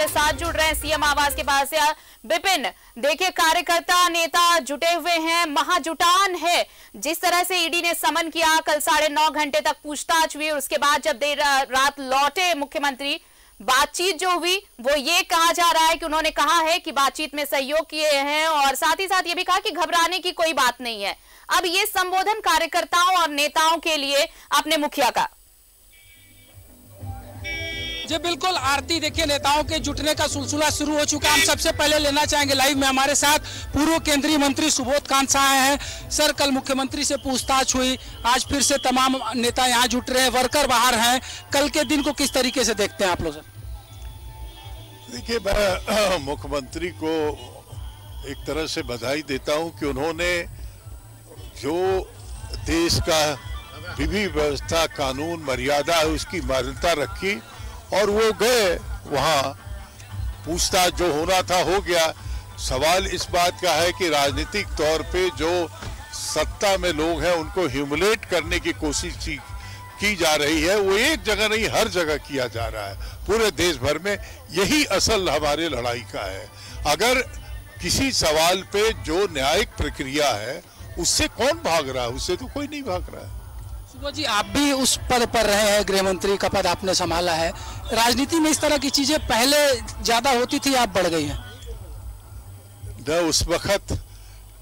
हमारे साथ जुड़ रहे हैं सीएम आवास के पास से। विपिन, देखिए कार्यकर्ता नेता जुटे हुए हैं, महाजुटान है। जिस तरह से ईडी ने समन किया, कल 9.5 घंटे तक पूछताछ हुई और उसके बाद जब देर रात लौटे मुख्यमंत्री, बातचीत जो हुई वो ये कहा जा रहा है कि उन्होंने कहा है कि बातचीत में सहयोग किए हैं और साथ ही साथ ये भी कहा कि घबराने की कोई बात नहीं है। अब ये संबोधन कार्यकर्ताओं और नेताओं के लिए अपने मुखिया का। जी बिल्कुल आरती, देखिए नेताओं के जुटने का सिलसिला शुरू हो चुका है। हम सबसे पहले लेना चाहेंगे लाइव में हमारे साथ पूर्व केंद्रीय मंत्री सुबोध कांत हैं। सर, कल मुख्यमंत्री से पूछताछ हुई, आज फिर से तमाम नेता यहाँ जुट रहे हैं, वर्कर बाहर हैं। कल के दिन को किस तरीके से देखते हैं आप लोग? सर देखिए, मैं मुख्यमंत्री को एक तरह से बधाई देता हूं कि उन्होंने जो देश का विधि व्यवस्था, कानून, मर्यादा है उसकी मान्यता रखी और वो गए वहां। पूछताछ जो होना था हो गया। सवाल इस बात का है कि राजनीतिक तौर पे जो सत्ता में लोग हैं उनको ह्यूमिलेट करने की कोशिश की जा रही है। वो एक जगह नहीं, हर जगह किया जा रहा है, पूरे देश भर में। यही असल हमारे लड़ाई का है। अगर किसी सवाल पे जो न्यायिक प्रक्रिया है उससे कौन भाग रहा है? उससे तो कोई नहीं भाग रहा है। सुबोध जी, आप भी उस पद पर रहे हैं, गृह मंत्री का पद आपने संभाला है। राजनीति में इस तरह की चीजें पहले ज्यादा होती थी, आप बढ़ गई हैं? न उस वक्त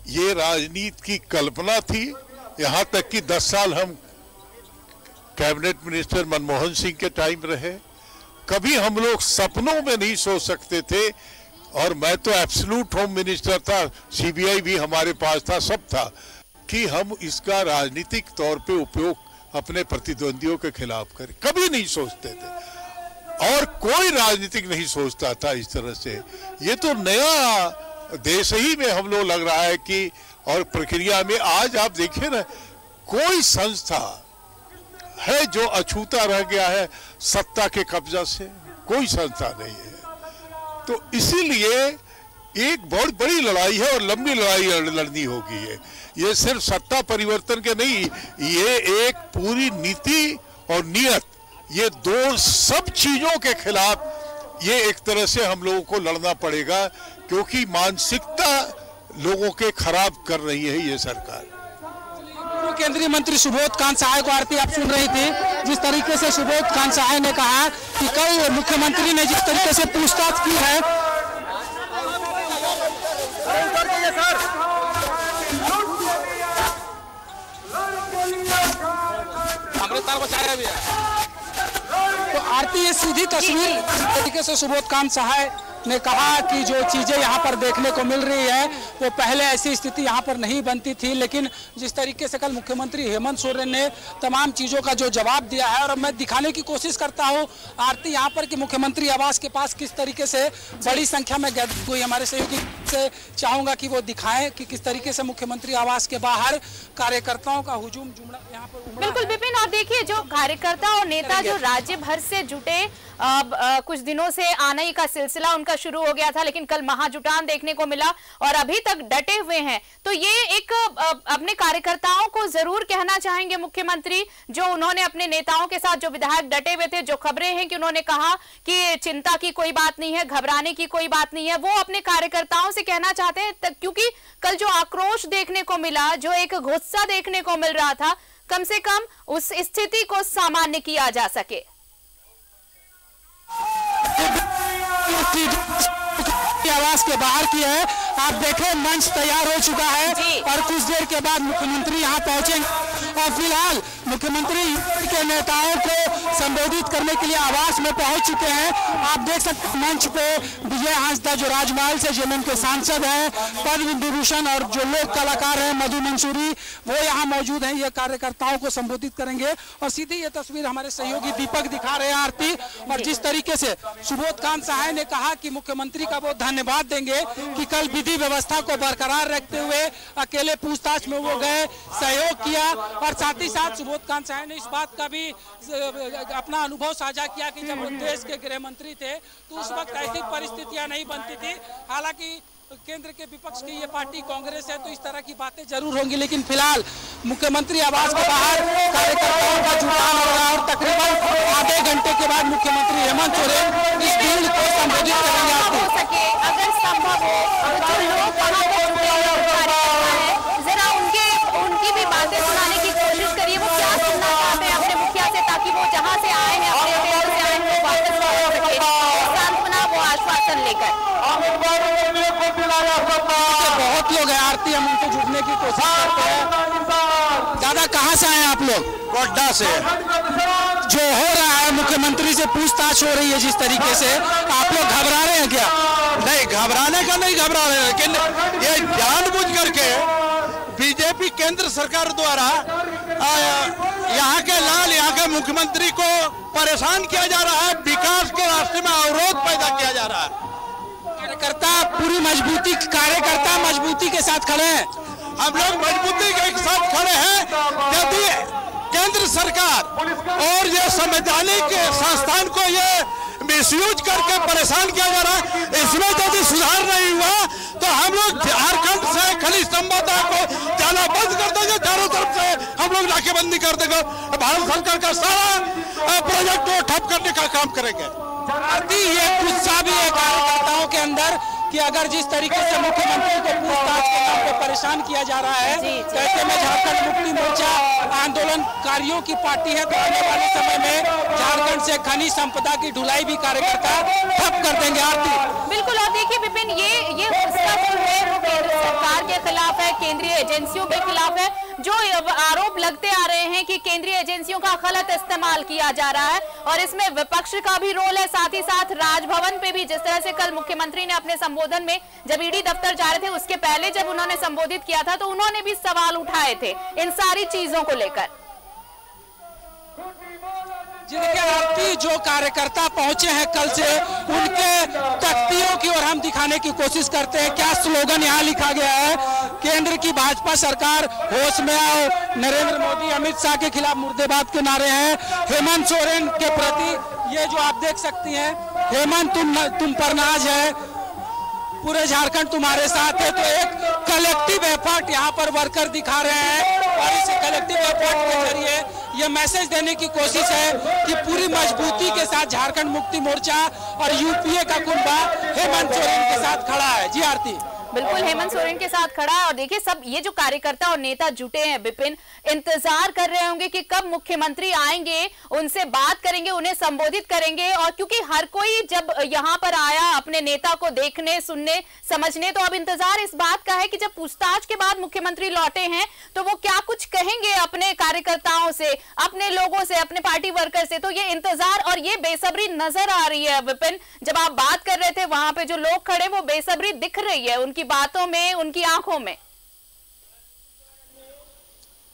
ये राजनीति की कल्पना थी। यहाँ तक कि 10 साल हम कैबिनेट मिनिस्टर मनमोहन सिंह के टाइम रहे। कभी हम लोग सपनों में नहीं सोच सकते थे, और मैं तो एब्सोल्यूट होम मिनिस्टर था, सीबीआई भी हमारे पास था, सब था, कि हम इसका राजनीतिक तौर पे उपयोग अपने प्रतिद्वंदियों के खिलाफ करें। कभी नहीं सोचते थे और कोई राजनीतिक नहीं सोचता था इस तरह से। ये तो नया देश ही में हम लोग लग रहा है कि, और प्रक्रिया में आज आप देखिए ना, कोई संस्था है जो अछूता रह गया है सत्ता के कब्जा से? कोई संस्था नहीं है। तो इसीलिए एक बहुत बड़ी लड़ाई है और लंबी लड़ाई लड़नी होगी। ये सिर्फ सत्ता परिवर्तन के नहीं, ये एक पूरी नीति और नियत, ये दो सब चीजों के खिलाफ ये एक तरह से हम लोगों को लड़ना पड़ेगा, क्योंकि मानसिकता लोगों के खराब कर रही है ये सरकार। केंद्रीय मंत्री सुबोध कांत सहाय को आरती आप सुन रही थी, जिस तरीके से सुबोध कांत सहाय ने कहा कि कल मुख्यमंत्री ने जिस तरीके से पूछताछ की है, तो आरती ये सीधी तस्वीर तरीके से सुबोध कांत सहाय ने कहा कि जो चीजें यहाँ पर देखने को मिल रही है वो पहले ऐसी स्थिति यहाँ पर नहीं बनती थी। लेकिन जिस तरीके से कल मुख्यमंत्री हेमंत सोरेन ने तमाम चीजों का जो जवाब दिया है, और मैं दिखाने की कोशिश करता हूँ आरती यहाँ पर कि मुख्यमंत्री आवास के पास किस तरीके से बड़ी संख्या में गैदरिंग हुई। हमारे सहयोगी से चाहूंगा कि वो दिखाएं कि किस तरीके से मुख्यमंत्री आवास के बाहर कार्यकर्ताओं का हुजूम जुमड़ा यहाँ पर। बिल्कुल विपिन, आप देखिए जो कार्यकर्ता और नेता जो राज्य भर से जुटे, कुछ दिनों से आने का सिलसिला उनका शुरू हो गया था, लेकिन कल महाजुटान देखने को मिला और अभी तक डटे हुए हैं। तो ये एक अपने कार्यकर्ताओं को जरूर कहना चाहेंगे मुख्यमंत्री, जो उन्होंने अपने नेताओं के साथ, जो विधायक डटे हुए थे, जो खबरें हैं कि उन्होंने कहा कि चिंता की कोई बात नहीं है, घबराने की कोई बात नहीं है, वो अपने कार्यकर्ताओं से कहना चाहते हैं, क्योंकि कल जो आक्रोश देखने को मिला, जो एक गुस्सा देखने को मिल रहा था, कम से कम उस स्थिति को सामान्य किया जा सके। आवास के बाहर की है, आप देखें मंच तैयार हो चुका है और कुछ देर के बाद मुख्यमंत्री यहाँ पहुंचेंगे। और फिलहाल मुख्यमंत्री के नेताओं को संबोधित करने के लिए आवास में पहुंच चुके हैं। आप देख सकते हैं मंच पे विजय हांसदा जो राजमहल से जेएमएम के सांसद हैं, पद्म विभूषण, और जो लोक कलाकार हैं मधु मंसूरी, वो यहाँ मौजूद हैं। ये कार्यकर्ताओं को संबोधित करेंगे और सीधी ये तस्वीर हमारे सहयोगी दीपक दिखा रहे हैं आरती। और जिस तरीके से सुबोध कांत सहाय ने कहा कि मुख्यमंत्री का वो धन्यवाद देंगे कि कल विधि व्यवस्था को बरकरार रखते हुए अकेले पूछताछ में वो गए, सहयोग किया। और साथ ही साथ सुबोध कांत सहाय ने इस बात का भी अपना अनुभव साझा किया कि जब देश के गृह मंत्री थे तो उस वक्त ऐसी परिस्थितियां नहीं बनती थी। हालांकि केंद्र के विपक्ष की ये पार्टी कांग्रेस है, तो इस तरह की बातें जरूर होंगी। लेकिन फिलहाल मुख्यमंत्री आवास के बाहर कार्यकर्ताओं का जुटान हो रहा है और तकरीबन आधे घंटे के बाद मुख्यमंत्री हेमंत सोरेन इस भीड़ को संबोधित संभव हो। जो लोग वहाँ पे जुटे हैं, कार्यकर्ता हैं, जरा उनकी भी बातें सुनाने की कोशिश करिए। वो क्या सुनना चाहते हैं अपने मुखिया से, ताकि वो जहाँ से आए हैं, अपने अटेंड से आए हैं, वो वापस लौट सके सांत्वना, वो आश्वासन लेकर। बहुत लोग हैं आरती, हम उनको जुड़ने की कोशिश करते हैं। दादा कहाँ से आए आप लोग? गोड्डा से। जो हो रहा है, मुख्यमंत्री से पूछताछ हो रही है जिस तरीके से, आप लोग घबरा रहे हैं क्या? नहीं, घबराने का नहीं घबरा रहे, लेकिन ये जानबूझ करके बीजेपी केंद्र सरकार द्वारा यहाँ के लाल, यहाँ के मुख्यमंत्री को परेशान किया जा रहा है, विकास के रास्ते में अवरोध पैदा किया जा रहा है। कार्यकर्ता मजबूती के साथ खड़े हैं। हम लोग मजबूती के साथ खड़े हैं। यदि केंद्र सरकार और ये संवैधानिक संस्थान को ये मिसयूज करके परेशान किया जा रहा है, इसमें यदि सुधार नहीं हुआ तो हम लोग झारखंड से खनिज संपदा को जाना बंद कर देंगे, चारों तरफ से हम लोग नाकेबंदी कर देंगे, भारत सरकार का सारा प्रोजेक्ट को ठप करने का काम करेंगे। ये गुस्सा भी है कार्यकर्ताओं के अंदर कि अगर जिस तरीके से मुख्यमंत्री को पूछताछ के नाम पे परेशान किया जा रहा है, कैसे में झारखंड मुक्ति मोर्चा आंदोलनकारियों की पार्टी है, तो आने वाले समय में झारखंड से खनिज संपदा की ढुलाई भी कार्यकर्ता ठप कर देंगे। आरती बिल्कुल। और देखिए विपिन, ये गुस्सा जो है वो केंद्र सरकार के खिलाफ है, केंद्रीय एजेंसियों के खिलाफ है, जो आरोप लगते आ रहे हैं कि केंद्रीय एजेंसियों का गलत इस्तेमाल किया जा रहा है, और इसमें विपक्ष का भी रोल है। साथ ही साथ राजभवन पे भी, जिस तरह से कल मुख्यमंत्री ने अपने संबोधन में, जब ईडी दफ्तर जा रहे थे उसके पहले जब उन्होंने संबोधित किया था, तो उन्होंने भी सवाल उठाए थे इन सारी चीजों को लेकर। जिनके आरती जो कार्यकर्ता पहुंचे हैं कल से, उनके तख्तियों की ओर हम दिखाने की कोशिश करते हैं। क्या स्लोगन यहाँ लिखा गया है? केंद्र की भाजपा सरकार होश में आओ, नरेंद्र मोदी अमित शाह के खिलाफ मुर्देबाद के नारे हैं। हेमंत सोरेन के प्रति ये जो आप देख सकती हैं, हेमंत तुम पर नाज है, पूरे झारखंड तुम्हारे साथ है। तो एक कलेक्टिव एफर्ट यहाँ पर वर्कर दिखा रहे हैं, और इस कलेक्टिव एफर्ट के जरिए ये मैसेज देने की कोशिश है कि पूरी मजबूती के साथ झारखंड मुक्ति मोर्चा और यूपीए का कुंभा हेमंत सोरेन के साथ खड़ा है। जी आरती। बिल्कुल, हेमंत सोरेन के साथ खड़ा है। और देखिए, सब ये जो कार्यकर्ता और नेता जुटे हैं विपिन, इंतजार कर रहे होंगे कि कब मुख्यमंत्री आएंगे, उनसे बात करेंगे, उन्हें संबोधित करेंगे। और क्योंकि हर कोई जब यहाँ पर आया अपने नेता को देखने, सुनने, समझने, तो अब इंतजार इस बात का है कि जब पूछताछ के बाद मुख्यमंत्री लौटे हैं तो वो क्या कुछ कहेंगे अपने कार्यकर्ताओं से, अपने लोगों से, अपने पार्टी वर्कर से। तो ये इंतजार और ये बेसब्री नजर आ रही है विपिन। जब आप बात कर रहे थे, वहां पे जो लोग खड़े, वो बेसब्री दिख रही है उनकी बातों में, उनकी आंखों में।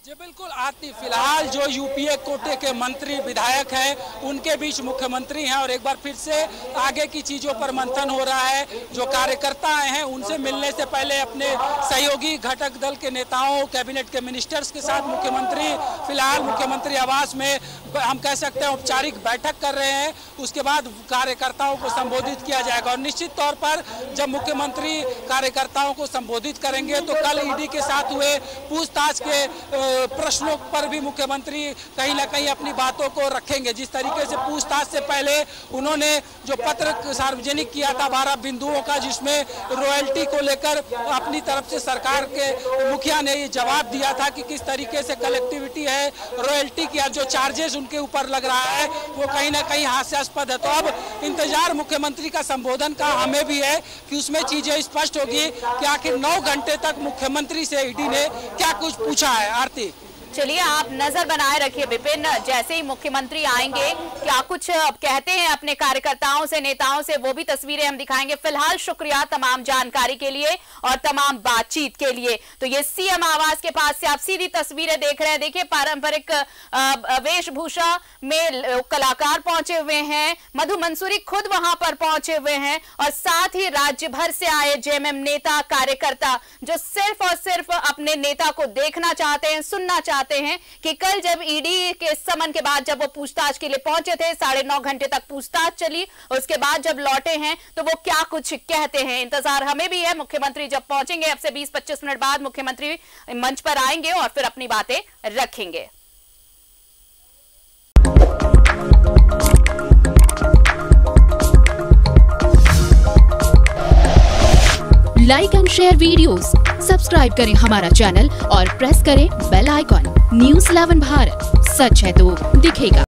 जी बिल्कुल आरती, फिलहाल जो यूपीए कोटे के मंत्री विधायक हैं उनके बीच मुख्यमंत्री हैं, और एक बार फिर से आगे की चीजों पर मंथन हो रहा है। जो कार्यकर्ता आए हैं उनसे मिलने से पहले अपने सहयोगी घटक दल के नेताओं, कैबिनेट के मिनिस्टर्स के साथ मुख्यमंत्री फिलहाल मुख्यमंत्री आवास में, हम कह सकते हैं, औपचारिक बैठक कर रहे हैं। उसके बाद कार्यकर्ताओं को संबोधित किया जाएगा, और निश्चित तौर पर जब मुख्यमंत्री कार्यकर्ताओं को संबोधित करेंगे तो कल ईडी के साथ हुए पूछताछ के प्रश्नों पर भी मुख्यमंत्री कहीं ना कहीं अपनी बातों को रखेंगे। जिस तरीके से पूछताछ से पहले उन्होंने जो पत्र सार्वजनिक किया था 12 बिंदुओं का, जिसमें रॉयल्टी को लेकर अपनी तरफ से सरकार के मुखिया ने ये जवाब दिया था कि किस तरीके से कलेक्टिविटी है, रॉयल्टी की जो चार्जेस उनके ऊपर लग रहा है वो कहीं ना कहीं हास्यास्पद है। तो अब इंतजार मुख्यमंत्री का संबोधन का हमें भी है कि उसमें चीजें स्पष्ट होगी कि आखिर 9 घंटे तक मुख्यमंत्री से ईडी ने क्या कुछ पूछा है। आरती, चलिए आप नजर बनाए रखिए विपिन, जैसे ही मुख्यमंत्री आएंगे क्या कुछ कहते हैं अपने कार्यकर्ताओं से, नेताओं से, वो भी तस्वीरें हम दिखाएंगे। फिलहाल शुक्रिया तमाम जानकारी के लिए और तमाम बातचीत के लिए। तो ये सीएम आवास के पास से आप सीधी तस्वीरें देख रहे हैं। देखिए, पारंपरिक वेशभूषा में कलाकार पहुंचे हुए हैं, मधु मंसूरी खुद वहां पर पहुंचे हुए हैं, और साथ ही राज्य भर से आए जेएमएम नेता, कार्यकर्ता, जो सिर्फ और सिर्फ अपने नेता को देखना चाहते हैं, सुनना चाहते हैं कि कल जब ईडी के समन के बाद जब वो पूछताछ के लिए पहुंचे थे, 9.5 घंटे तक पूछताछ चली, उसके बाद जब लौटे हैं तो वो क्या कुछ कहते हैं। इंतजार हमें भी है। मुख्यमंत्री जब पहुंचेंगे, अब से 20-25 मिनट बाद मुख्यमंत्री मंच पर आएंगे और फिर अपनी बातें रखेंगे। Like and share videos, subscribe करें हमारा चैनल और प्रेस करें बेल आइकॉन। News 11 भारत, सच है तो दिखेगा।